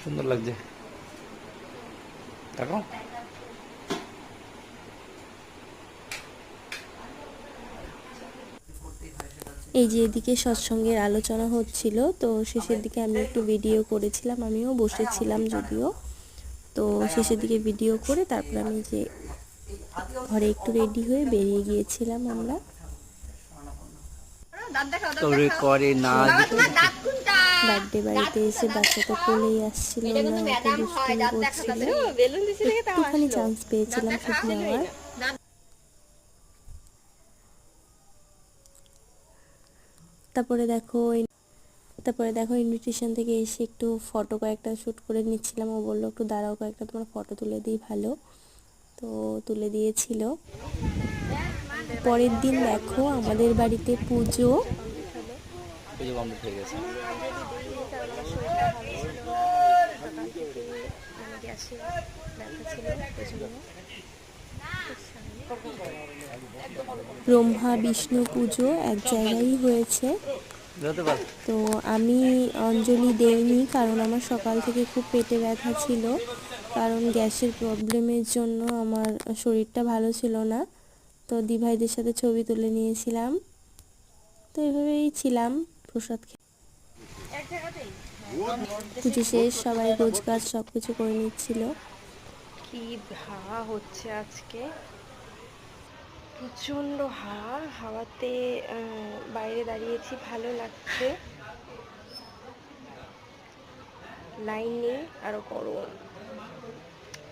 সুন্দর লাগছে দেখো। এই যে এদিকে সৎসঙ্গের আলোচনা হচ্ছিল, তো শেষের দিকে আমি একটু ভিডিও করেছিলাম, আমিও বসেছিলাম যদিও। তো শেষের দিকে ভিডিও করে তারপর আমি যে ঘরে একটু রেডি হয়ে বেরিয়ে গিয়েছিলাম আমরা। করে না বার্থডে বাড়িতে এসে বাচ্চা তো কোলেই আসছিল না, এত দুষ্টুমি করছিল। একটুখানি চান্স পেয়েছিলাম শুধু নেওয়ার। তারপরে দেখো ইনভিটেশন থেকে এসে একটু ফটো কয়েকটা শ্যুট করে নিচ্ছিলাম। ও বললো একটু দাঁড়াও, কয়েকটা তোমার ফটো তুলে দিই, ভালো। তো তুলে দিয়েছিল। পরের দিন দেখো আমাদের বাড়িতে পুজো। পুজো কমপ্লিট হয়ে গেছে। ব্রহ্মা বিষ্ণু পুজো এক জায়গায় হয়েছে। তো আমি অঞ্জলি দেইনি, কারণ আমার সকাল থেকে খুব পেটে ব্যথা ছিল, কারণ গ্যাসের প্রবলেমের জন্য আমার শরীরটা ভালো ছিল না। তো দিভাইদের সাথে ছবি তুলে নিয়েছিলাম। তো এভাবেই ছিলাম প্রসাদ খেয়ে। পুজো শেষ, সবাই গোছগাছ সব কিছু করে নিচ্ছিল। কি হাওয়া হচ্ছে আজকে, প্রচণ্ড হাওয়া। হাওয়াতে বাইরে দাঁড়িয়েছি, ভালো লাগছে। লাইন নেই, আরও গরম।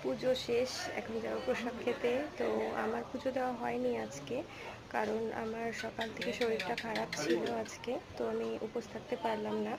পুজো শেষ, এখন যাবো প্রসাদ খেতে। তো আমার পুজো দেওয়া হয়নি আজকে, কারণ আমার সকাল থেকে শরীরটা খারাপ ছিল আজকে, তো আমি উপোস থাকতে পারলাম না।